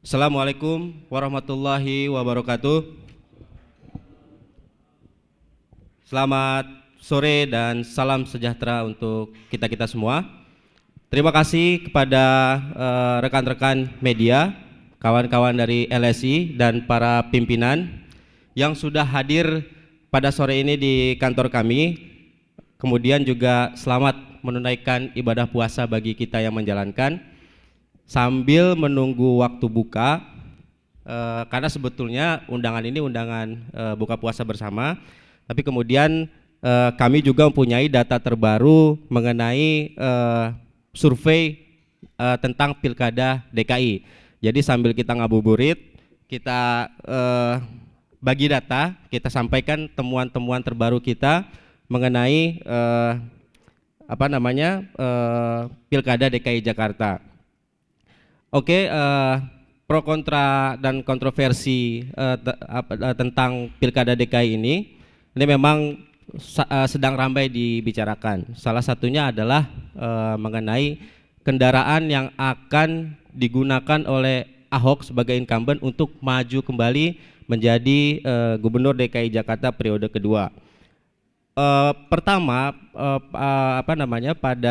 Assalamualaikum warahmatullahi wabarakatuh. Selamat sore dan salam sejahtera untuk kita-kita semua. Terima kasih kepada rekan-rekan media, kawan-kawan dari LSI dan para pimpinan yang sudah hadir pada sore ini di kantor kami. Kemudian juga selamat menunaikan ibadah puasa bagi kita yang menjalankan sambil menunggu waktu buka, karena sebetulnya undangan ini undangan buka puasa bersama, tapi kemudian kami juga mempunyai data terbaru mengenai survei tentang Pilkada DKI. Jadi sambil kita ngabuburit, kita bagi data, kita sampaikan temuan-temuan terbaru kita mengenai Pilkada DKI Jakarta. Oke, pro kontra dan kontroversi tentang Pilkada DKI ini memang sedang ramai dibicarakan. Salah satunya adalah mengenai kendaraan yang akan digunakan oleh Ahok sebagai incumbent untuk maju kembali menjadi Gubernur DKI Jakarta periode kedua. Pertama, pada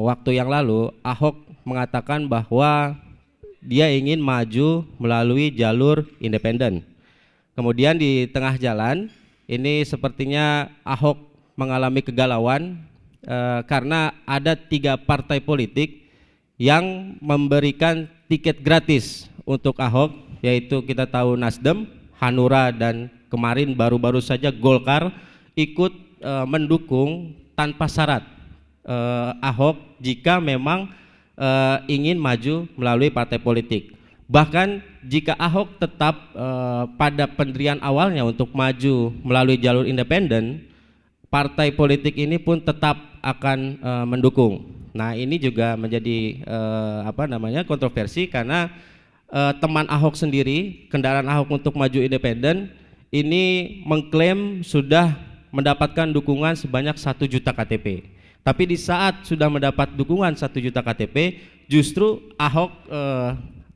waktu yang lalu Ahok mengatakan bahwa dia ingin maju melalui jalur independen. Kemudian di tengah jalan ini sepertinya Ahok mengalami kegalauan karena ada 3 partai politik yang memberikan tiket gratis untuk Ahok, yaitu kita tahu Nasdem, Hanura, dan kemarin baru-baru saja Golkar ikut mendukung tanpa syarat Ahok jika memang ingin maju melalui partai politik. Bahkan jika Ahok tetap pada pendirian awalnya untuk maju melalui jalur independen, partai politik ini pun tetap akan mendukung. Nah, ini juga menjadi kontroversi karena teman Ahok sendiri, kendaraan Ahok untuk maju independen ini mengklaim sudah mendapatkan dukungan sebanyak 1 juta KTP. Tapi di saat sudah mendapat dukungan 1 juta KTP, justru Ahok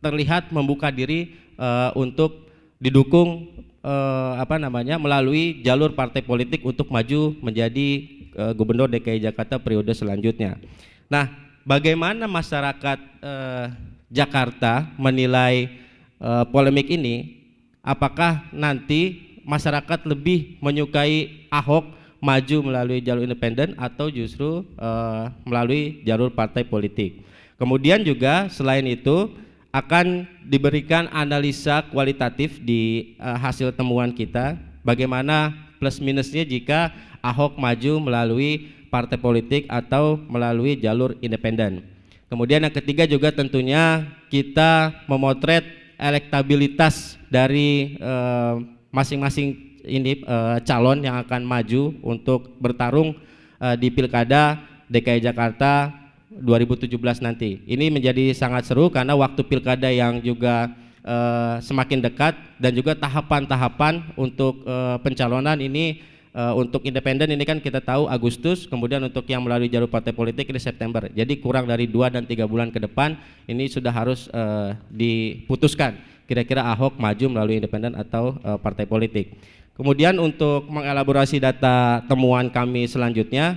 terlihat membuka diri untuk didukung melalui jalur partai politik untuk maju menjadi Gubernur DKI Jakarta periode selanjutnya. Nah, bagaimana masyarakat Jakarta menilai polemik ini? Apakah nanti masyarakat lebih menyukai Ahok maju melalui jalur independen atau justru melalui jalur partai politik? Kemudian juga selain itu akan diberikan analisa kualitatif di hasil temuan kita, bagaimana plus minusnya jika Ahok maju melalui partai politik atau melalui jalur independen. Kemudian yang ketiga juga tentunya kita memotret elektabilitas dari masing-masing ini calon yang akan maju untuk bertarung di Pilkada DKI Jakarta 2017 nanti. Ini menjadi sangat seru karena waktu Pilkada yang juga semakin dekat dan juga tahapan-tahapan untuk pencalonan ini untuk independen ini kan kita tahu Agustus, kemudian untuk yang melalui jalur partai politik ini September. Jadi kurang dari 2 dan 3 bulan ke depan ini sudah harus diputuskan kira-kira Ahok maju melalui independen atau partai politik. Kemudian untuk mengelaborasi data temuan kami selanjutnya,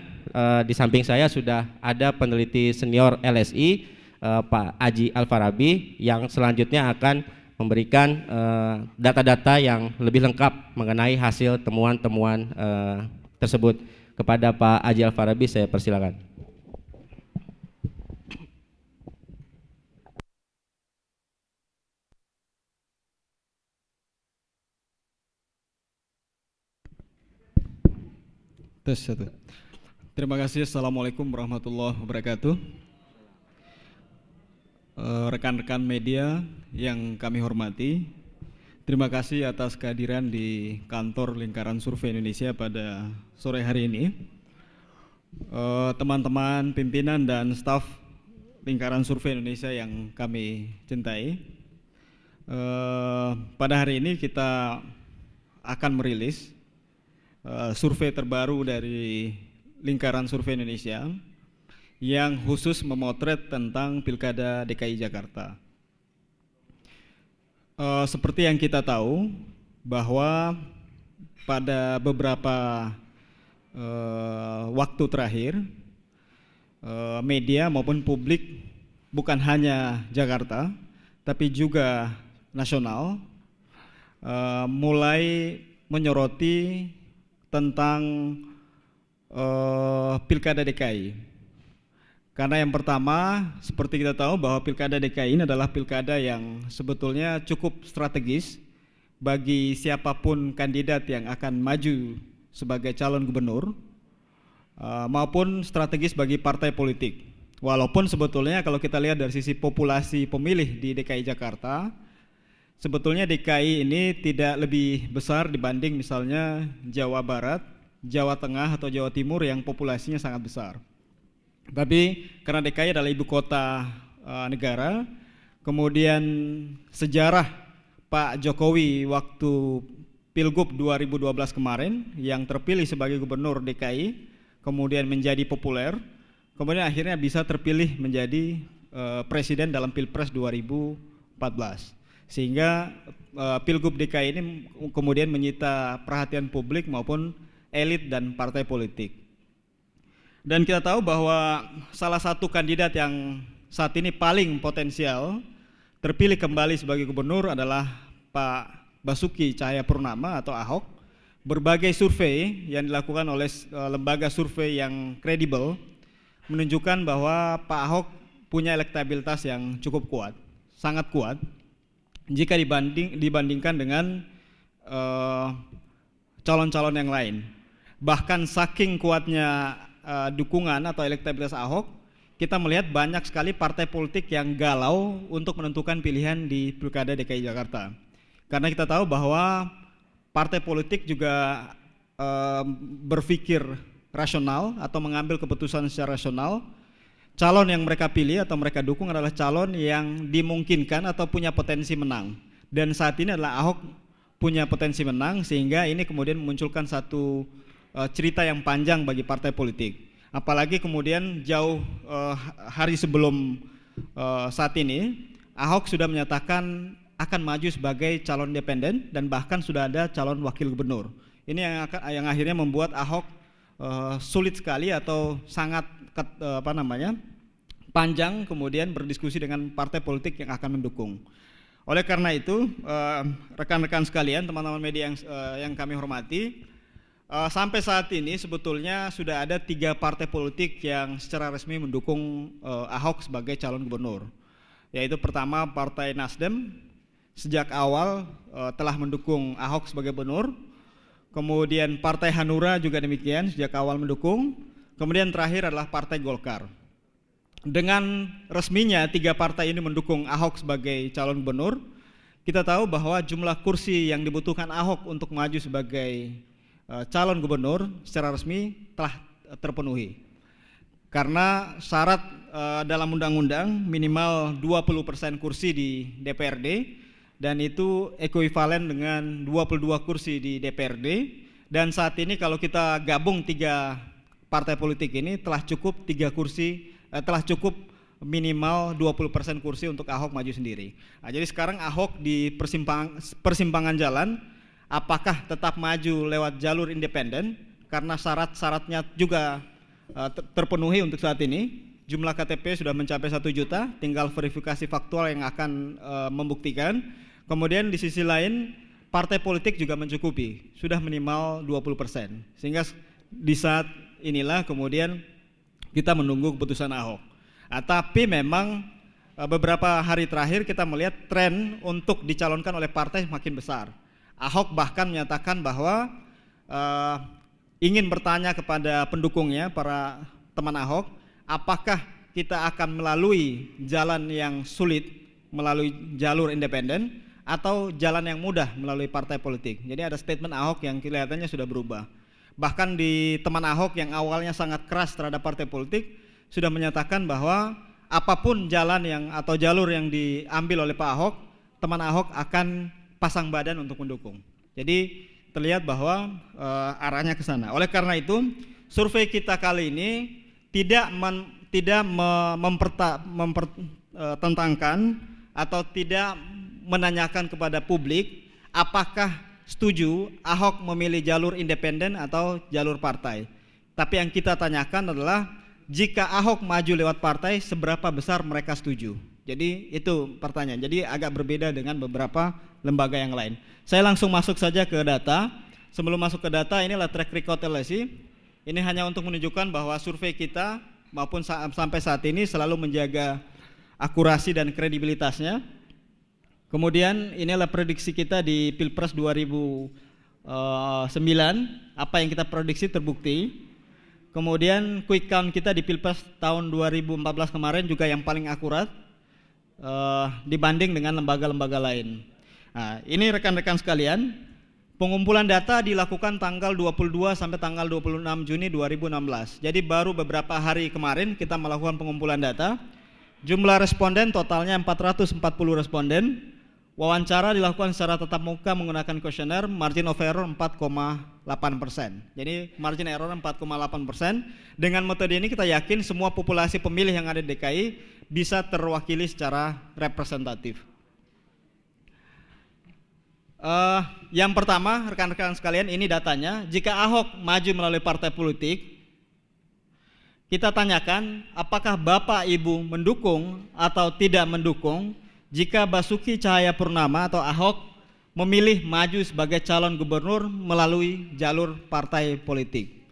di samping saya sudah ada peneliti senior LSI Pak Aji Alfarabi yang selanjutnya akan memberikan data-data yang lebih lengkap mengenai hasil temuan-temuan tersebut. Kepada Pak Aji Alfarabi saya persilakan. Tes 1. Terima kasih. Assalamualaikum warahmatullahi wabarakatuh. Rekan-rekan media yang kami hormati, terima kasih atas kehadiran di kantor Lingkaran Survei Indonesia pada sore hari ini. Teman-teman pimpinan dan staf Lingkaran Survei Indonesia yang kami cintai, pada hari ini kita akan merilis survei terbaru dari Lingkaran Survei Indonesia yang khusus memotret tentang Pilkada DKI Jakarta. Seperti yang kita tahu bahwa pada beberapa waktu terakhir media maupun publik bukan hanya Jakarta tapi juga nasional mulai menyoroti tentang Pilkada DKI. Karena yang pertama, seperti kita tahu bahwa Pilkada DKI ini adalah pilkada yang sebetulnya cukup strategis bagi siapapun kandidat yang akan maju sebagai calon gubernur, maupun strategis bagi partai politik. Walaupun sebetulnya kalau kita lihat dari sisi populasi pemilih di DKI Jakarta, sebetulnya DKI ini tidak lebih besar dibanding misalnya Jawa Barat, Jawa Tengah atau Jawa Timur yang populasinya sangat besar. Tapi karena DKI adalah ibu kota negara, kemudian sejarah Pak Jokowi waktu Pilgub 2012 kemarin yang terpilih sebagai gubernur DKI, kemudian menjadi populer, kemudian akhirnya bisa terpilih menjadi presiden dalam Pilpres 2014. Sehingga Pilgub DKI ini kemudian menyita perhatian publik maupun elit dan partai politik. Dan kita tahu bahwa salah satu kandidat yang saat ini paling potensial terpilih kembali sebagai gubernur adalah Pak Basuki Cahayapurnama atau Ahok. Berbagai survei yang dilakukan oleh lembaga survei yang kredibel menunjukkan bahwa Pak Ahok punya elektabilitas yang cukup kuat, sangat kuat jika dibandingkan dengan calon-calon yang lain. Bahkan saking kuatnya dukungan atau elektabilitas Ahok, kita melihat banyak sekali partai politik yang galau untuk menentukan pilihan di Pilkada DKI Jakarta. Karena kita tahu bahwa partai politik juga berpikir rasional atau mengambil keputusan secara rasional. Calon yang mereka pilih atau mereka dukung adalah calon yang dimungkinkan atau punya potensi menang. Dan saat ini adalah Ahok punya potensi menang, sehingga ini kemudian memunculkan satu cerita yang panjang bagi partai politik. Apalagi kemudian jauh hari sebelum saat ini, Ahok sudah menyatakan akan maju sebagai calon independen dan bahkan sudah ada calon wakil gubernur. Ini yang akhirnya membuat Ahok sulit sekali atau sangat panjang kemudian berdiskusi dengan partai politik yang akan mendukung. Oleh karena itu, rekan-rekan sekalian, teman-teman media yang kami hormati, sampai saat ini sebetulnya sudah ada 3 partai politik yang secara resmi mendukung Ahok sebagai calon gubernur. Yaitu pertama Partai Nasdem sejak awal telah mendukung Ahok sebagai gubernur. Kemudian Partai Hanura juga demikian sejak awal mendukung. Kemudian terakhir adalah Partai Golkar. Dengan resminya 3 partai ini mendukung Ahok sebagai calon gubernur, kita tahu bahwa jumlah kursi yang dibutuhkan Ahok untuk maju sebagai calon gubernur secara resmi telah terpenuhi. Karena syarat dalam undang-undang minimal 20% kursi di DPRD, dan itu ekuivalen dengan 22 kursi di DPRD, dan saat ini kalau kita gabung 3 partai politik ini telah cukup 3 kursi, telah cukup minimal 20% kursi untuk Ahok maju sendiri. Nah, jadi sekarang Ahok di persimpangan jalan, apakah tetap maju lewat jalur independen karena syarat-syaratnya juga terpenuhi untuk saat ini. Jumlah KTP sudah mencapai 1 juta, tinggal verifikasi faktual yang akan membuktikan. Kemudian di sisi lain partai politik juga mencukupi, sudah minimal 20%. Sehingga di saat inilah kemudian kita menunggu keputusan Ahok. Tapi memang beberapa hari terakhir kita melihat tren untuk dicalonkan oleh partai semakin besar. Ahok bahkan menyatakan bahwa ingin bertanya kepada pendukungnya, para teman Ahok, apakah kita akan melalui jalan yang sulit, melalui jalur independen, atau jalan yang mudah melalui partai politik. Jadi ada statement Ahok yang kelihatannya sudah berubah. Bahkan di teman Ahok yang awalnya sangat keras terhadap partai politik, sudah menyatakan bahwa apapun jalan yang atau jalur yang diambil oleh Pak Ahok, teman Ahok akan pasang badan untuk mendukung. Jadi terlihat bahwa arahnya ke sana. Oleh karena itu, survei kita kali ini tidak mempertentangkan atau tidak menanyakan kepada publik apakah setuju Ahok memilih jalur independen atau jalur partai. Tapi yang kita tanyakan adalah jika Ahok maju lewat partai, seberapa besar mereka setuju. Jadi itu pertanyaan. Jadi agak berbeda dengan beberapa lembaga yang lain. Saya langsung masuk saja ke data. Sebelum masuk ke data, inilah track record LSI. Ini hanya untuk menunjukkan bahwa survei kita maupun sampai saat ini selalu menjaga akurasi dan kredibilitasnya. Kemudian inilah prediksi kita di Pilpres 2009, apa yang kita prediksi terbukti. Kemudian quick count kita di Pilpres tahun 2014 kemarin juga yang paling akurat dibanding dengan lembaga-lembaga lain. Nah, ini rekan-rekan sekalian, pengumpulan data dilakukan tanggal 22 sampai tanggal 26 Juni 2016. Jadi baru beberapa hari kemarin kita melakukan pengumpulan data. Jumlah responden totalnya 440 responden. Wawancara dilakukan secara tatap muka menggunakan kuesioner, margin of error 4,8%. Jadi margin error 4,8%. Dengan metode ini kita yakin semua populasi pemilih yang ada di DKI bisa terwakili secara representatif. Yang pertama, rekan-rekan sekalian, ini datanya. Jika Ahok maju melalui partai politik, kita tanyakan apakah Bapak Ibu mendukung atau tidak mendukung jika Basuki Cahayapurnama atau Ahok memilih maju sebagai calon gubernur melalui jalur partai politik.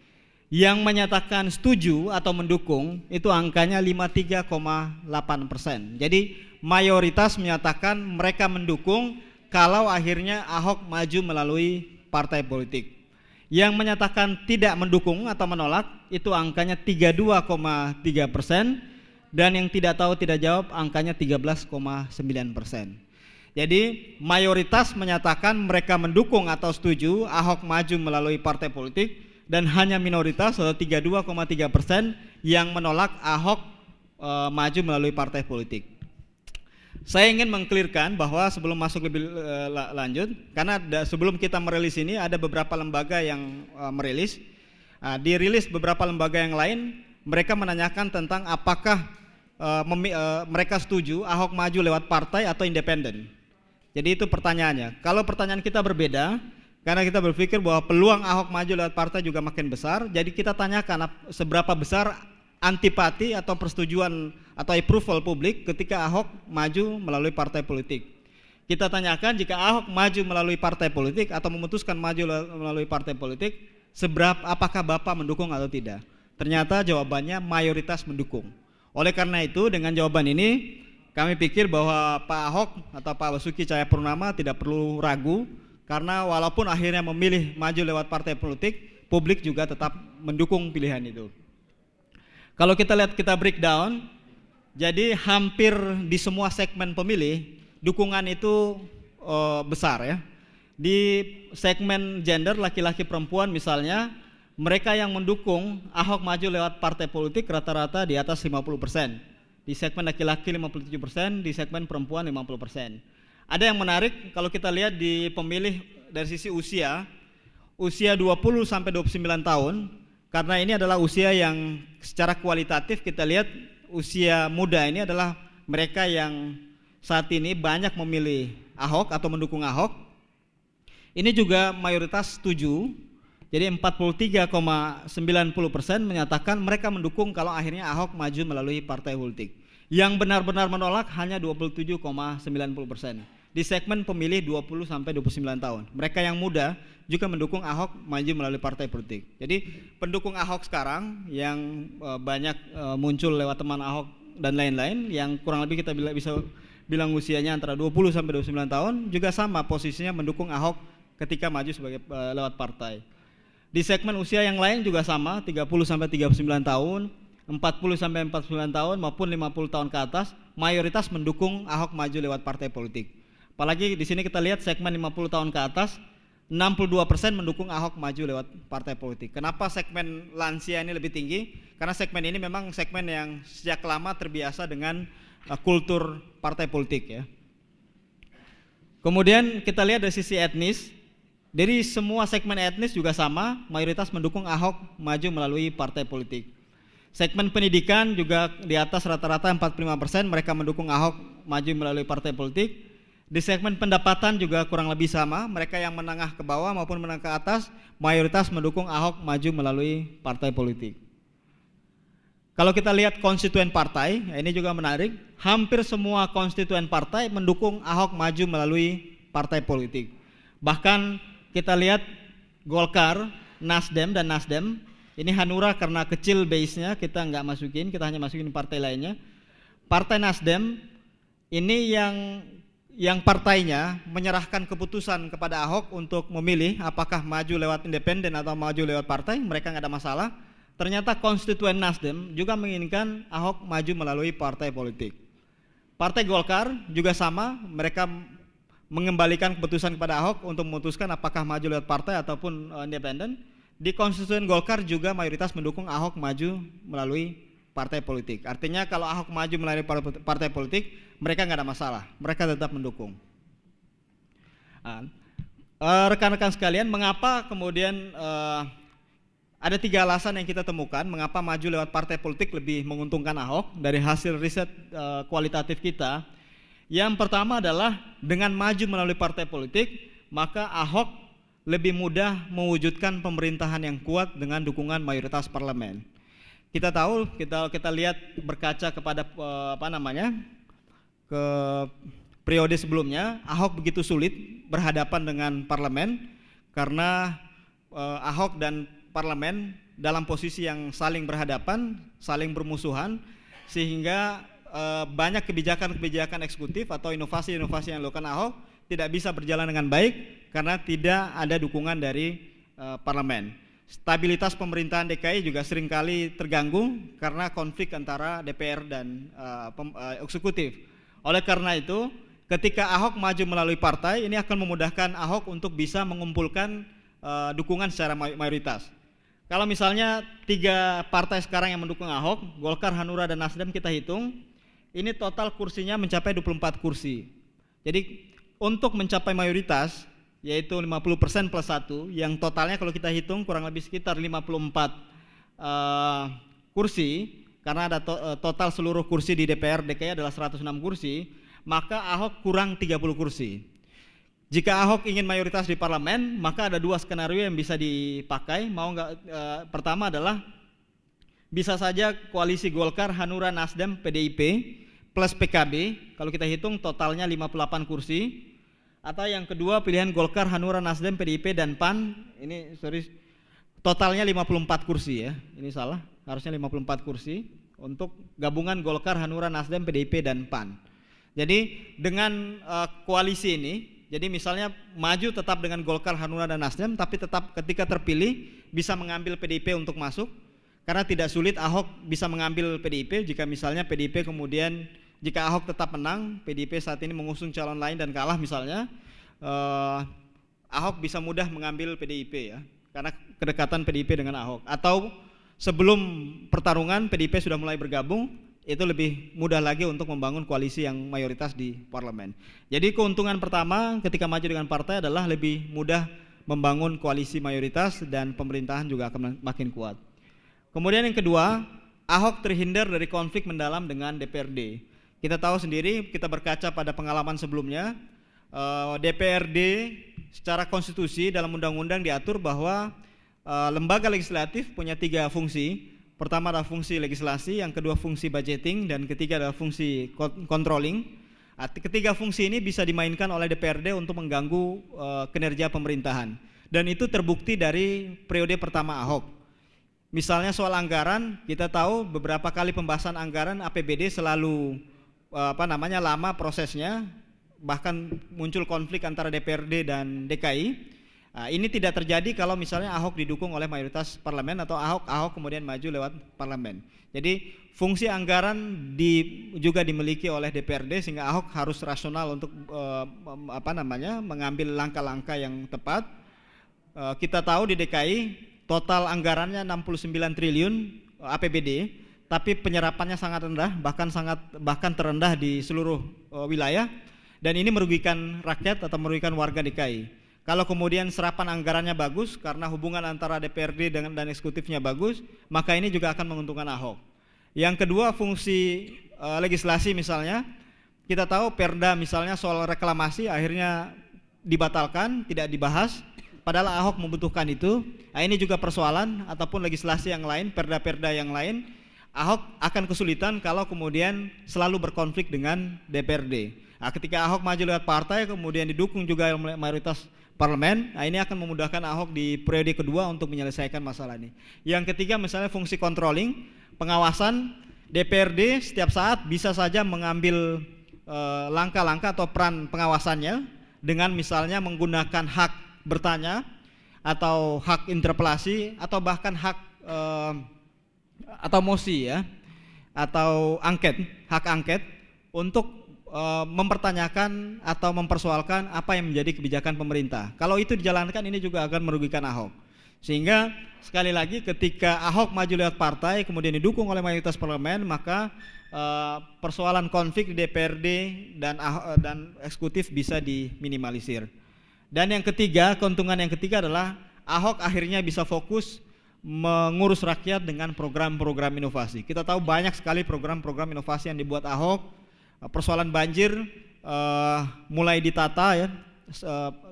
Yang menyatakan setuju atau mendukung itu angkanya 53,8%. Jadi mayoritas menyatakan mereka mendukung kalau akhirnya Ahok maju melalui partai politik. Yang menyatakan tidak mendukung atau menolak itu angkanya 32,3%. Dan yang tidak tahu tidak jawab angkanya 13,9%. Jadi mayoritas menyatakan mereka mendukung atau setuju Ahok maju melalui partai politik, dan hanya minoritas atau 32,3% yang menolak Ahok maju melalui partai politik. Saya ingin mengklirkan bahwa sebelum masuk lebih lanjut, karena sebelum kita merilis ini ada beberapa lembaga yang merilis. Dirilis beberapa lembaga yang lain, mereka menanyakan tentang apakah mereka setuju Ahok maju lewat partai atau independen. Jadi itu pertanyaannya. Kalau pertanyaan kita berbeda, karena kita berpikir bahwa peluang Ahok maju lewat partai juga makin besar, jadi kita tanyakan seberapa besar antipati atau persetujuan atau approval publik ketika Ahok maju melalui partai politik. Kita tanyakan jika Ahok maju melalui partai politik atau memutuskan maju melalui partai politik, apakah Bapak mendukung atau tidak? Ternyata jawabannya mayoritas mendukung. Oleh karena itu dengan jawaban ini kami pikir bahwa Pak Ahok atau Pak Basuki Cahayapurnama tidak perlu ragu, karena walaupun akhirnya memilih maju lewat partai politik, publik juga tetap mendukung pilihan itu. Kalau kita lihat, kita breakdown, jadi hampir di semua segmen pemilih dukungan itu besar ya. Di segmen gender laki-laki perempuan misalnya, mereka yang mendukung Ahok maju lewat partai politik rata-rata di atas 50%. Di segmen laki-laki 57%, di segmen perempuan 50%. Ada yang menarik kalau kita lihat di pemilih dari sisi usia 20 sampai 29 tahun, karena ini adalah usia yang secara kualitatif kita lihat usia muda ini adalah mereka yang saat ini banyak memilih Ahok atau mendukung Ahok. Ini juga mayoritas setuju. Jadi 43,90% menyatakan mereka mendukung kalau akhirnya Ahok maju melalui partai politik. Yang benar-benar menolak hanya 27,90%. Di segmen pemilih 20 sampai 29 tahun. Mereka yang muda juga mendukung Ahok maju melalui partai politik. Jadi pendukung Ahok sekarang yang banyak muncul lewat teman Ahok dan lain-lain, yang kurang lebih kita bisa bilang usianya antara 20 sampai 29 tahun, juga sama posisinya mendukung Ahok ketika maju sebagai lewat partai. Di segmen usia yang lain juga sama, 30 sampai 39 tahun, 40 sampai 49 tahun maupun 50 tahun ke atas, mayoritas mendukung Ahok maju lewat partai politik. Apalagi di sini kita lihat segmen 50 tahun ke atas, 62% mendukung Ahok maju lewat partai politik. Kenapa segmen lansia ini lebih tinggi? Karena segmen ini memang segmen yang sejak lama terbiasa dengan kultur partai politik ya. Kemudian kita lihat dari sisi etnis. Dari semua segmen etnis juga sama, mayoritas mendukung Ahok maju melalui partai politik. Segmen pendidikan juga di atas rata-rata 45% mereka mendukung Ahok maju melalui partai politik. Di segmen pendapatan juga kurang lebih sama, mereka yang menengah ke bawah maupun menengah ke atas mayoritas mendukung Ahok maju melalui partai politik. Kalau kita lihat konstituen partai, ini juga menarik, hampir semua konstituen partai mendukung Ahok maju melalui partai politik. Bahkan kita lihat Golkar, Nasdem dan Nasdem, ini Hanura karena kecil base-nya kita nggak masukin, kita hanya masukin partai lainnya. Partai Nasdem ini yang partainya menyerahkan keputusan kepada Ahok untuk memilih apakah maju lewat independen atau maju lewat partai, mereka nggak ada masalah. Ternyata konstituen Nasdem juga menginginkan Ahok maju melalui partai politik. Partai Golkar juga sama, mereka mengembalikan keputusan kepada Ahok untuk memutuskan apakah maju lewat partai ataupun independen. Di konstituen Golkar juga mayoritas mendukung Ahok maju melalui partai politik. Artinya kalau Ahok maju melalui partai politik, mereka nggak ada masalah, mereka tetap mendukung. Rekan-rekan sekalian, mengapa kemudian ada 3 alasan yang kita temukan mengapa maju lewat partai politik lebih menguntungkan Ahok dari hasil riset kualitatif kita. Yang pertama adalah dengan maju melalui partai politik, maka Ahok lebih mudah mewujudkan pemerintahan yang kuat dengan dukungan mayoritas parlemen. Kita tahu, kita lihat berkaca kepada ke periode sebelumnya, Ahok begitu sulit berhadapan dengan parlemen karena Ahok dan parlemen dalam posisi yang saling berhadapan, saling bermusuhan, sehingga banyak kebijakan-kebijakan eksekutif atau inovasi-inovasi yang dilakukan Ahok tidak bisa berjalan dengan baik karena tidak ada dukungan dari parlemen. Stabilitas pemerintahan DKI juga seringkali terganggu karena konflik antara DPR dan eksekutif. Oleh karena itu, ketika Ahok maju melalui partai, ini akan memudahkan Ahok untuk bisa mengumpulkan dukungan secara mayoritas. Kalau misalnya 3 partai sekarang yang mendukung Ahok, Golkar, Hanura, dan Nasdem kita hitung, ini total kursinya mencapai 24 kursi. Jadi untuk mencapai mayoritas, yaitu 50% plus 1, yang totalnya kalau kita hitung kurang lebih sekitar 54 kursi, karena ada total seluruh kursi di DPR DKI adalah 106 kursi, maka Ahok kurang 30 kursi. Jika Ahok ingin mayoritas di parlemen, maka ada 2 skenario yang bisa dipakai. Pertama adalah bisa saja koalisi Golkar, Hanura, Nasdem, PDIP plus PKB, kalau kita hitung totalnya 58 kursi. Atau yang kedua pilihan Golkar, Hanura, Nasdem, PDIP dan PAN, ini totalnya 54 kursi ya. Ini salah, harusnya 54 kursi untuk gabungan Golkar, Hanura, Nasdem, PDIP dan PAN. Jadi dengan koalisi ini, jadi misalnya maju tetap dengan Golkar, Hanura, dan Nasdem, tapi tetap ketika terpilih bisa mengambil PDIP untuk masuk, karena tidak sulit Ahok bisa mengambil PDIP jika misalnya PDIP kemudian, jika Ahok tetap menang, PDIP saat ini mengusung calon lain dan kalah misalnya, Ahok bisa mudah mengambil PDIP ya, karena kedekatan PDIP dengan Ahok. Atau sebelum pertarungan PDIP sudah mulai bergabung, itu lebih mudah lagi untuk membangun koalisi yang mayoritas di parlemen. Jadi keuntungan pertama ketika maju dengan partai adalah lebih mudah membangun koalisi mayoritas dan pemerintahan juga akan makin kuat. Kemudian yang kedua, Ahok terhindar dari konflik mendalam dengan DPRD. Kita tahu sendiri, kita berkaca pada pengalaman sebelumnya, DPRD secara konstitusi dalam undang-undang diatur bahwa lembaga legislatif punya 3 fungsi. Pertama adalah fungsi legislasi, yang kedua fungsi budgeting, dan ketiga adalah fungsi controlling. Ketiga fungsi ini bisa dimainkan oleh DPRD untuk mengganggu kinerja pemerintahan. Dan itu terbukti dari periode pertama Ahok. Misalnya soal anggaran, kita tahu beberapa kali pembahasan anggaran APBD selalu lama prosesnya, bahkan muncul konflik antara DPRD dan DKI. Ini tidak terjadi kalau misalnya Ahok didukung oleh mayoritas parlemen atau Ahok kemudian maju lewat parlemen. Jadi fungsi anggaran juga dimiliki oleh DPRD sehingga Ahok harus rasional untuk mengambil langkah-langkah yang tepat. Kita tahu di DKI total anggarannya 69 triliun APBD, tapi penyerapannya sangat rendah, bahkan terendah di seluruh wilayah, dan ini merugikan rakyat atau merugikan warga DKI. Kalau kemudian serapan anggarannya bagus karena hubungan antara DPRD dan eksekutifnya bagus, maka ini juga akan menguntungkan Ahok. Yang kedua fungsi legislasi misalnya, kita tahu Perda misalnya soal reklamasi akhirnya dibatalkan, tidak dibahas, padahal Ahok membutuhkan itu. Nah, ini juga persoalan ataupun legislasi yang lain, perda-perda yang lain, Ahok akan kesulitan kalau kemudian selalu berkonflik dengan DPRD. Nah, ketika Ahok maju lewat partai kemudian didukung juga oleh mayoritas parlemen, nah ini akan memudahkan Ahok di periode kedua untuk menyelesaikan masalah ini. Yang ketiga misalnya fungsi controlling, pengawasan, DPRD setiap saat bisa saja mengambil langkah-langkah atau peran pengawasannya dengan misalnya menggunakan hak bertanya atau hak interpelasi atau bahkan hak atau mosi ya, atau hak angket untuk mempertanyakan atau mempersoalkan apa yang menjadi kebijakan pemerintah. Kalau itu dijalankan ini juga akan merugikan Ahok. Sehingga sekali lagi ketika Ahok maju lewat partai kemudian didukung oleh mayoritas parlemen, maka persoalan konflik di DPRD dan eksekutif bisa diminimalisir. Dan yang ketiga, keuntungan yang ketiga adalah Ahok akhirnya bisa fokus mengurus rakyat dengan program-program inovasi. Kita tahu banyak sekali program-program inovasi yang dibuat Ahok. Persoalan banjir mulai ditata ya,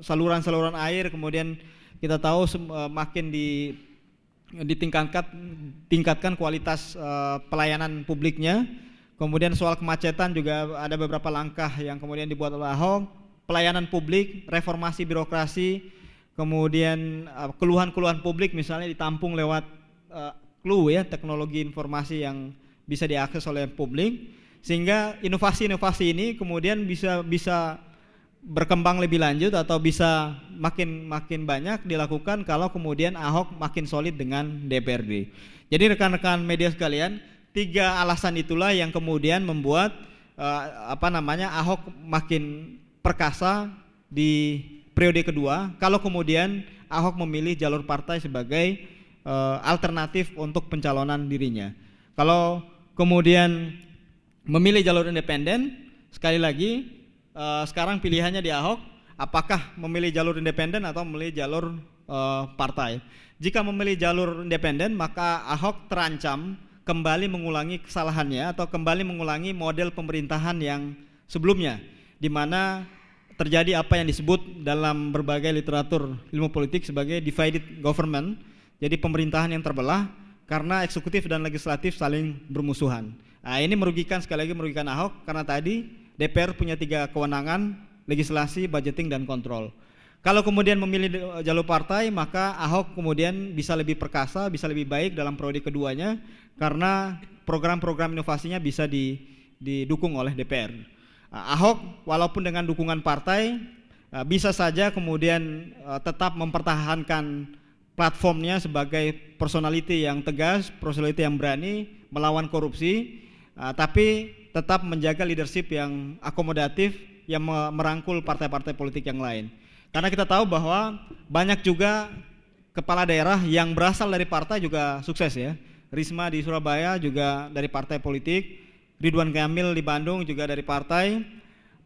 saluran-saluran air, kemudian kita tahu makin ditingkatkan kualitas pelayanan publiknya. Kemudian soal kemacetan juga ada beberapa langkah yang kemudian dibuat oleh Ahok, pelayanan publik, reformasi birokrasi, kemudian keluhan-keluhan publik misalnya ditampung lewat Clue ya, teknologi informasi yang bisa diakses oleh publik. Sehingga inovasi-inovasi ini kemudian bisa berkembang lebih lanjut atau bisa makin banyak dilakukan kalau kemudian Ahok makin solid dengan DPRD. Jadi rekan-rekan media sekalian, 3 alasan itulah yang kemudian membuat Ahok makin perkasa di periode kedua kalau kemudian Ahok memilih jalur partai sebagai alternatif untuk pencalonan dirinya. Kalau kemudian memilih jalur independen, sekali lagi sekarang pilihannya di Ahok, apakah memilih jalur independen atau memilih jalur partai. Jika memilih jalur independen, maka Ahok terancam kembali mengulangi kesalahannya atau kembali mengulangi model pemerintahan yang sebelumnya, di mana terjadi apa yang disebut dalam berbagai literatur ilmu politik sebagai divided government, jadi pemerintahan yang terbelah karena eksekutif dan legislatif saling bermusuhan. Nah, ini sekali lagi merugikan Ahok karena tadi DPR punya 3 kewenangan, legislasi, budgeting, dan kontrol. Kalau kemudian memilih jalur partai, maka Ahok kemudian bisa lebih perkasa, bisa lebih baik dalam periode keduanya karena program-program inovasinya bisa didukung oleh DPR. Ahok walaupun dengan dukungan partai bisa saja kemudian tetap mempertahankan platformnya sebagai personality yang tegas, personality yang berani melawan korupsi, tapi tetap menjaga leadership yang akomodatif yang merangkul partai-partai politik yang lain. Karena kita tahu bahwa banyak juga kepala daerah yang berasal dari partai juga sukses ya. Risma di Surabaya juga dari partai politik, Ridwan Kamil di Bandung juga dari partai,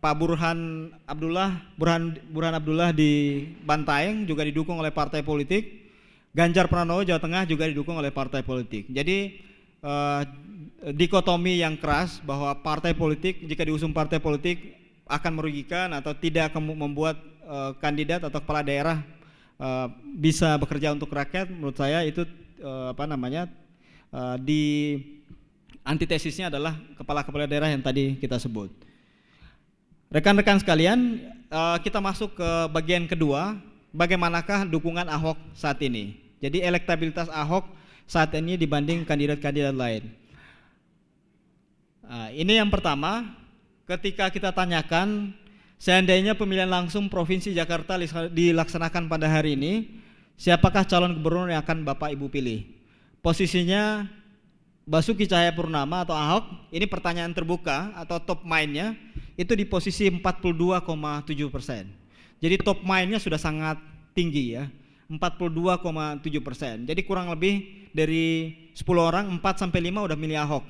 Pak Burhan Abdullah di Bantaeng juga didukung oleh partai politik, Ganjar Pranowo Jawa Tengah juga didukung oleh partai politik. Jadi dikotomi yang keras bahwa partai politik jika diusung partai politik akan merugikan atau tidak akan membuat kandidat atau kepala daerah bisa bekerja untuk rakyat, menurut saya itu di antitesisnya adalah kepala-kepala daerah yang tadi kita sebut. Rekan-rekan sekalian, kita masuk ke bagian kedua, bagaimanakah dukungan Ahok saat ini. Jadi elektabilitas Ahok saat ini dibanding kandidat-kandidat lain. Ini yang pertama, ketika kita tanyakan seandainya pemilihan langsung Provinsi Jakarta dilaksanakan pada hari ini, siapakah calon gubernur yang akan Bapak Ibu pilih? Posisinya Basuki Cahayapurnama atau Ahok, ini pertanyaan terbuka atau top mind-nya itu di posisi 42,7%. Jadi top mind-nya sudah sangat tinggi ya, 42,7%. Jadi kurang lebih dari 10 orang 4 sampai 5 udah milih Ahok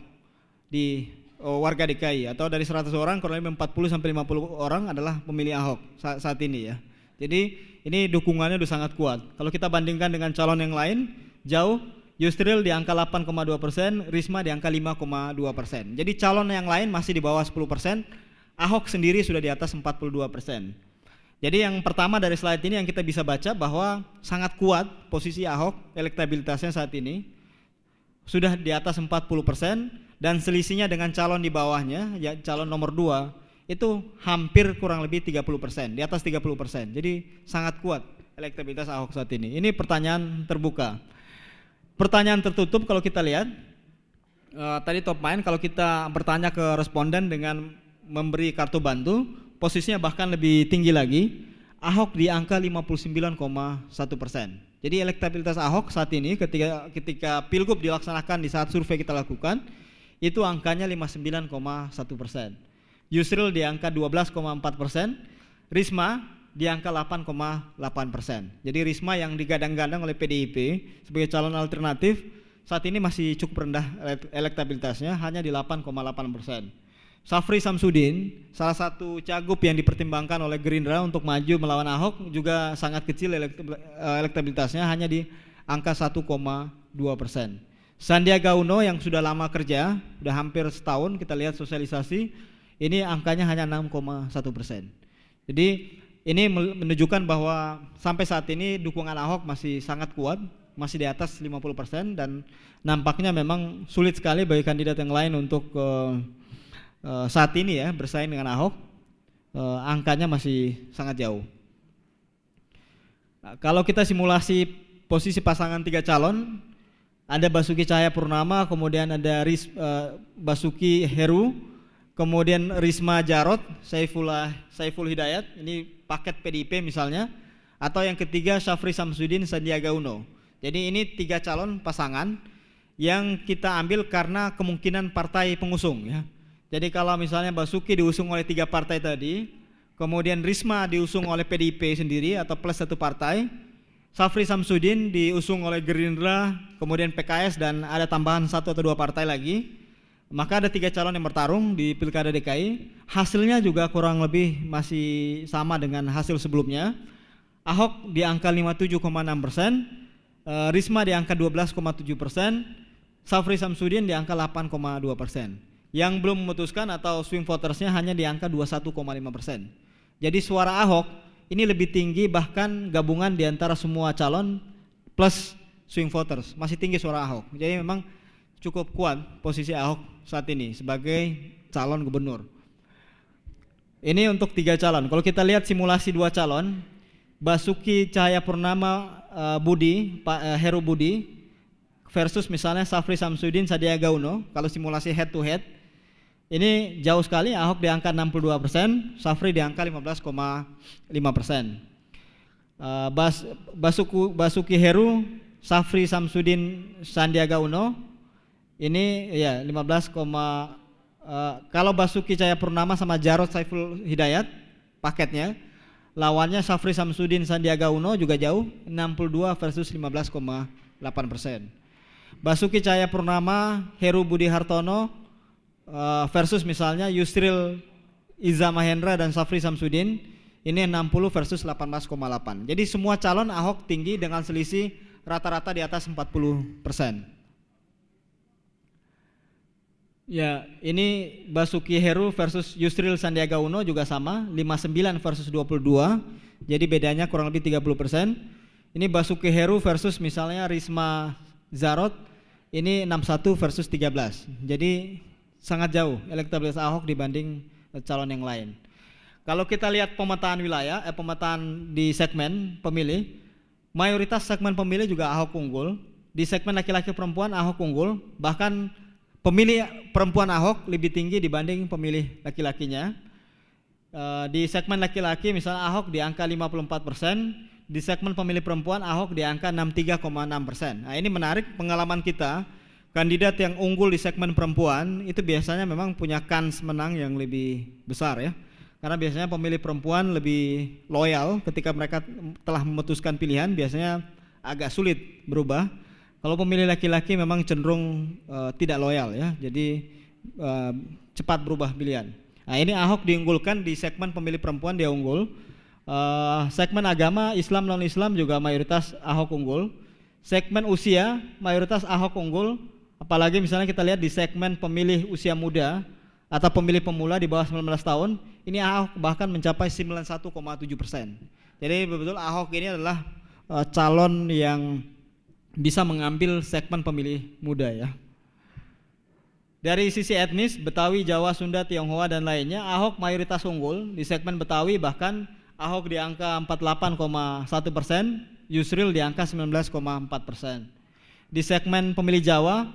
di warga DKI, atau dari 100 orang kurang lebih 40 sampai 50 orang adalah pemilih Ahok saat ini ya. Jadi ini dukungannya udah sangat kuat. Kalau kita bandingkan dengan calon yang lain jauh, Yusril di angka 8,2%, Risma di angka 5,2%. Jadi calon yang lain masih di bawah 10%. Ahok sendiri sudah di atas 42%. Jadi yang pertama dari slide ini yang kita bisa baca bahwa sangat kuat posisi Ahok, elektabilitasnya saat ini sudah di atas 40% dan selisihnya dengan calon di bawahnya, ya, calon nomor 2 itu hampir kurang lebih 30%, di atas 30%. Jadi sangat kuat elektabilitas Ahok saat ini. Ini pertanyaan terbuka. Pertanyaan tertutup kalau kita lihat, tadi top mind kalau kita bertanya ke responden dengan memberi kartu bantu, posisinya bahkan lebih tinggi lagi, Ahok di angka 59,1%. Jadi elektabilitas Ahok saat ini ketika Pilgub dilaksanakan di saat survei kita lakukan, itu angkanya 59,1%. Yusril di angka 12,4%, Risma di angka 8,8%. Jadi Risma yang digadang-gadang oleh PDIP sebagai calon alternatif saat ini masih cukup rendah elektabilitasnya, hanya di 8,8%. Syafri Samsudin, salah satu cagup yang dipertimbangkan oleh Gerindra untuk maju melawan Ahok, juga sangat kecil elektabilitasnya, hanya di angka 1,2%. Sandiaga Uno yang sudah lama kerja, sudah hampir setahun kita lihat sosialisasi, ini angkanya hanya 6,1%. Jadi ini menunjukkan bahwa sampai saat ini dukungan Ahok masih sangat kuat, masih di atas 50%, dan nampaknya memang sulit sekali bagi kandidat yang lain untuk saat ini ya bersaing dengan Ahok. Angkanya masih sangat jauh. Nah, kalau kita simulasi posisi pasangan 3 calon, ada Basuki Cahayapurnama, kemudian ada Basuki Heru, kemudian Risma Jarot, Saiful Hidayat, ini paket PDIP misalnya, atau yang ketiga Syafri Samsudin, Sandiaga Uno. Jadi ini 3 calon pasangan yang kita ambil karena kemungkinan partai pengusung ya. Jadi kalau misalnya Basuki diusung oleh 3 partai tadi, kemudian Risma diusung oleh PDIP sendiri atau plus 1 partai, Syafri Samsudin diusung oleh Gerindra, kemudian PKS, dan ada tambahan 1 atau 2 partai lagi, maka ada 3 calon yang bertarung di Pilkada DKI. Hasilnya juga kurang lebih masih sama dengan hasil sebelumnya. Ahok di angka 57,6%, Risma di angka 12,7%, Syafri Samsudin di angka 8,2%. Yang belum memutuskan atau swing votersnya hanya di angka 21,5%. Jadi suara Ahok ini lebih tinggi, bahkan gabungan di antara semua calon plus swing voters, masih tinggi suara Ahok. Jadi memang cukup kuat posisi Ahok saat ini sebagai calon gubernur. Ini untuk 3 calon. Kalau kita lihat simulasi 2 calon, Basuki Cahayapurnama Heru Budi versus misalnya Syafri Samsudin, Sandiaga Uno, kalau simulasi head to head, ini jauh sekali. Ahok di angka 62%, Syafri di angka 15,5%. Basuki Heru, Syafri Samsudin, Sandiaga Uno, ini ya 15, kalau Basuki Cahayapurnama sama Jarod Saiful Hidayat paketnya, lawannya Syafri Samsudin, Sandiaga Uno juga jauh, 62 versus 15,8%. Basuki Cahayapurnama, Heru Budi Hartono versus misalnya Yusril Iza Mahendra dan Syafri Samsudin, ini 60 versus 18,8. Jadi semua calon Ahok tinggi dengan selisih rata-rata di atas 40%. Ya, ini Basuki Heru versus Yusril Sandiaga Uno juga sama, 59 versus 22. Jadi bedanya kurang lebih 30%. Ini Basuki Heru versus misalnya Risma Jarot, ini 61 versus 13. Jadi sangat jauh elektabilitas Ahok dibanding calon yang lain. Kalau kita lihat pemetaan wilayah, pemetaan di segmen pemilih, mayoritas segmen pemilih juga Ahok unggul. Di segmen laki-laki perempuan Ahok unggul, bahkan pemilih perempuan Ahok lebih tinggi dibanding pemilih laki-lakinya. Di segmen laki-laki misalnya Ahok di angka 54%, di segmen pemilih perempuan Ahok di angka 63,6%. Nah, ini menarik pengalaman kita. Kandidat yang unggul di segmen perempuan itu biasanya memang punya kans menang yang lebih besar ya. Karena biasanya pemilih perempuan lebih loyal ketika mereka telah memutuskan pilihan, biasanya agak sulit berubah. Kalau pemilih laki-laki memang cenderung tidak loyal ya, jadi cepat berubah pilihan. Nah, ini Ahok diunggulkan di segmen pemilih perempuan, dia unggul. Segmen agama, Islam non Islam juga mayoritas Ahok unggul. Segmen usia mayoritas Ahok unggul. Apalagi misalnya kita lihat di segmen pemilih usia muda atau pemilih pemula di bawah 19 tahun, ini Ahok bahkan mencapai 91,7%. Jadi betul Ahok ini adalah calon yang bisa mengambil segmen pemilih muda ya. Dari sisi etnis, Betawi, Jawa, Sunda, Tionghoa dan lainnya, Ahok mayoritas unggul. Di segmen Betawi bahkan Ahok di angka 48,1%, Yusril di angka 19,4%. Di segmen pemilih Jawa,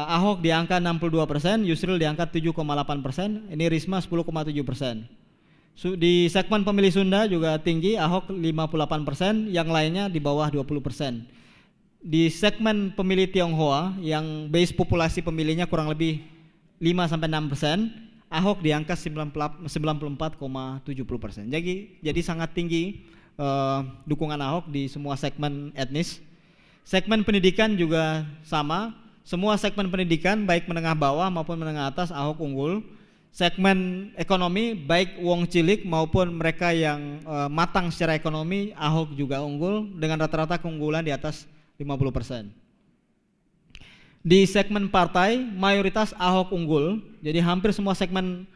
Ahok di angka 62%, Yusril di angka 7,8%, ini Risma 10,7%. Di segmen pemilih Sunda juga tinggi, Ahok 58%, yang lainnya di bawah 20%. Di segmen pemilih Tionghoa yang base populasi pemilihnya kurang lebih 5-6%, Ahok di angka 94,70%. Jadi sangat tinggi dukungan Ahok di semua segmen etnis. Segmen pendidikan juga sama. Semua segmen pendidikan baik menengah bawah maupun menengah atas Ahok unggul. Segmen ekonomi baik wong cilik maupun mereka yang matang secara ekonomi Ahok juga unggul dengan rata-rata keunggulan di atas 50%. Di segmen partai mayoritas Ahok unggul. Jadi hampir semua segmen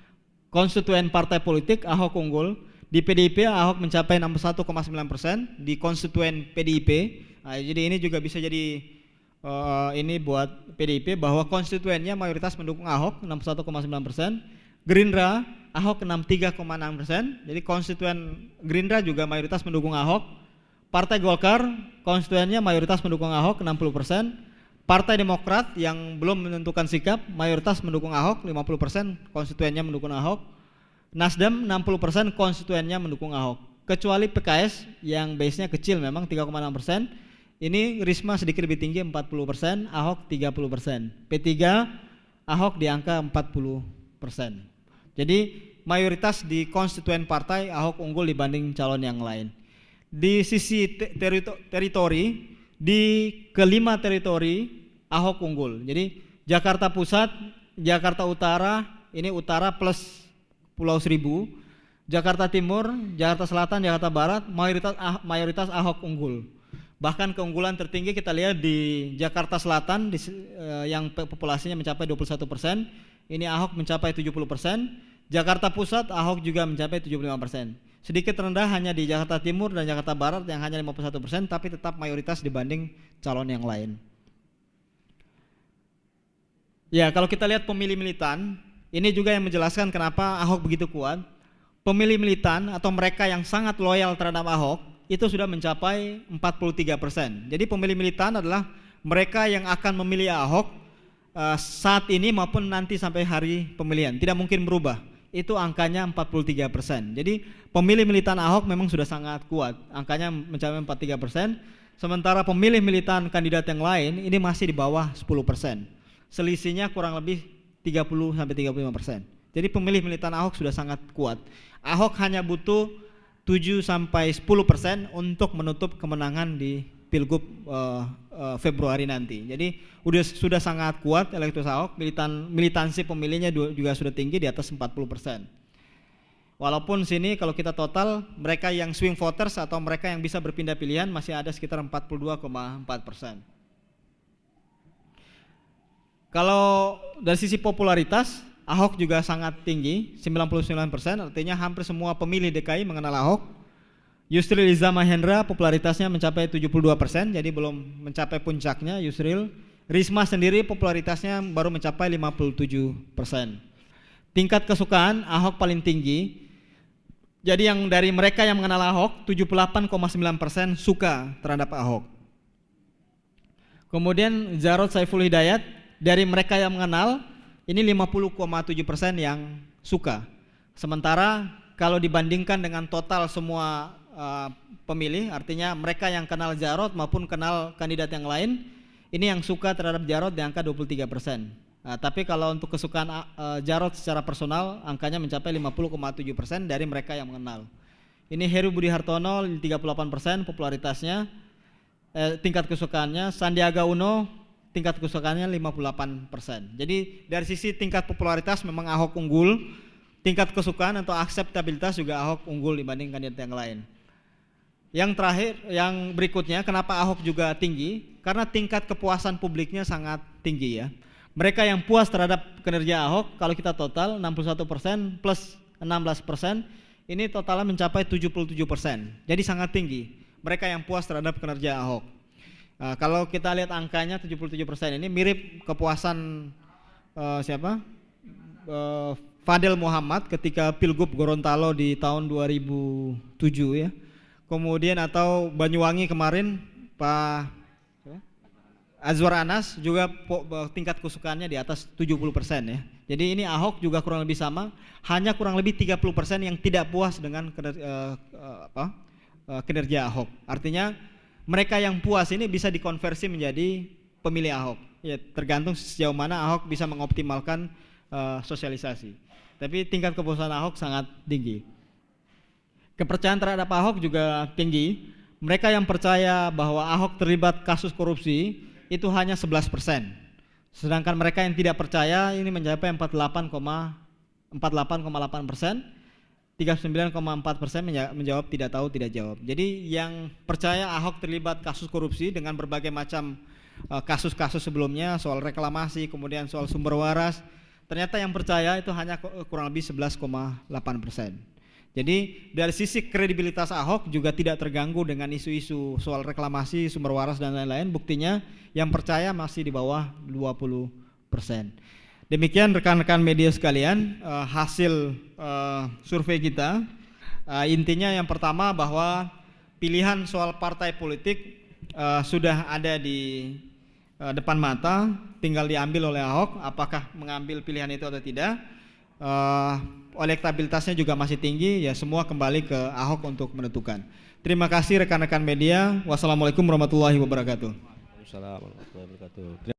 konstituen partai politik Ahok unggul. Di PDIP Ahok mencapai 61,9%, di konstituen PDIP. Nah, jadi ini juga bisa jadi ini buat PDIP bahwa konstituennya mayoritas mendukung Ahok 61,9%, Gerindra Ahok 63,6%, jadi konstituen Gerindra juga mayoritas mendukung Ahok. Partai Golkar konstituennya mayoritas mendukung Ahok 60%, Partai Demokrat yang belum menentukan sikap mayoritas mendukung Ahok 50%, konstituennya mendukung Ahok. Nasdem 60% konstituennya mendukung Ahok. Kecuali PKS yang base-nya kecil memang 3,6%. Ini Risma sedikit lebih tinggi 40%, Ahok 30%. P3 Ahok di angka 40%. Jadi mayoritas di konstituen partai Ahok unggul dibanding calon yang lain. Di sisi teritori, di kelima teritori Ahok unggul. Jadi Jakarta Pusat, Jakarta Utara, ini utara plus Pulau Seribu, Jakarta Timur, Jakarta Selatan, Jakarta Barat, mayoritas Ahok unggul. Bahkan keunggulan tertinggi kita lihat di Jakarta Selatan yang populasinya mencapai 21%, ini Ahok mencapai 70%, Jakarta Pusat Ahok juga mencapai 75%. Sedikit rendah hanya di Jakarta Timur dan Jakarta Barat yang hanya 51%, tapi tetap mayoritas dibanding calon yang lain. Ya, kalau kita lihat pemilih militan, ini juga yang menjelaskan kenapa Ahok begitu kuat. Pemilih militan atau mereka yang sangat loyal terhadap Ahok itu sudah mencapai 43%. Jadi pemilih militan adalah mereka yang akan memilih Ahok saat ini maupun nanti sampai hari pemilihan. Tidak mungkin berubah. Itu angkanya 43%. Jadi pemilih militan Ahok memang sudah sangat kuat. Angkanya mencapai 43%. Sementara pemilih militan kandidat yang lain ini masih di bawah 10%. Selisihnya kurang lebih 30-35%. Jadi pemilih militan Ahok sudah sangat kuat. Ahok hanya butuh 7-10% untuk menutup kemenangan di Pilgub Februari nanti. Jadi sudah sangat kuat elektoral Ahok, militansi pemilihnya juga sudah tinggi di atas 40%. Walaupun sini kalau kita total mereka yang swing voters atau mereka yang bisa berpindah pilihan masih ada sekitar 42,4%. Kalau dari sisi popularitas Ahok juga sangat tinggi, 99%, artinya hampir semua pemilih DKI mengenal Ahok. Yusril Iza Mahendra popularitasnya mencapai 72%, jadi belum mencapai puncaknya Yusril. Risma sendiri popularitasnya baru mencapai 57%. Tingkat kesukaan Ahok paling tinggi. Jadi yang dari mereka yang mengenal Ahok, 78,9% suka terhadap Ahok. Kemudian Jarod Saiful Hidayat, dari mereka yang mengenal, ini 50,7% yang suka. Sementara kalau dibandingkan dengan total semua pemilih, artinya mereka yang kenal Jarod maupun kenal kandidat yang lain, ini yang suka terhadap Jarod di angka 23%. Nah, tapi kalau untuk kesukaan Jarod secara personal, angkanya mencapai 50,7% dari mereka yang mengenal. Ini Heru Budi Hartono 38% popularitasnya, tingkat kesukaannya. Sandiaga Uno tingkat kesukaannya 58%. Jadi dari sisi tingkat popularitas memang Ahok unggul, tingkat kesukaan atau akseptabilitas juga Ahok unggul dibanding kandidat yang lain. Yang terakhir, yang berikutnya, kenapa Ahok juga tinggi? Karena tingkat kepuasan publiknya sangat tinggi ya. Mereka yang puas terhadap kinerja Ahok, kalau kita total 61% plus 16%, ini totalnya mencapai 77%. Jadi sangat tinggi mereka yang puas terhadap kinerja Ahok. Kalau kita lihat angkanya 77% ini mirip kepuasan Fadel Muhammad ketika Pilgub Gorontalo di tahun 2007 ya. Kemudian atau Banyuwangi kemarin Pak Azwar Anas juga tingkat kesukaannya di atas 70% ya. Jadi ini Ahok juga kurang lebih sama, hanya kurang lebih 30% yang tidak puas dengan kinerja Ahok. Artinya mereka yang puas ini bisa dikonversi menjadi pemilih Ahok. Ya tergantung sejauh mana Ahok bisa mengoptimalkan sosialisasi. Tapi tingkat kepuasan Ahok sangat tinggi. Kepercayaan terhadap Ahok juga tinggi. Mereka yang percaya bahwa Ahok terlibat kasus korupsi itu hanya 11%. Sedangkan mereka yang tidak percaya ini mencapai 48,8%. 39,4% menjawab tidak tahu, tidak jawab. Jadi yang percaya Ahok terlibat kasus korupsi dengan berbagai macam kasus-kasus sebelumnya, soal reklamasi, kemudian soal sumber waras, ternyata yang percaya itu hanya kurang lebih 11,8%. Jadi dari sisi kredibilitas Ahok juga tidak terganggu dengan isu-isu soal reklamasi, sumber waras dan lain-lain. Buktinya yang percaya masih di bawah 20%. Demikian rekan-rekan media sekalian, hasil survei kita. Intinya yang pertama bahwa pilihan soal partai politik sudah ada di depan mata, tinggal diambil oleh Ahok apakah mengambil pilihan itu atau tidak. Elektabilitasnya juga masih tinggi, ya semua kembali ke Ahok untuk menentukan. Terima kasih rekan-rekan media. Wassalamualaikum warahmatullahi wabarakatuh. Waalaikumsalam warahmatullahi wabarakatuh.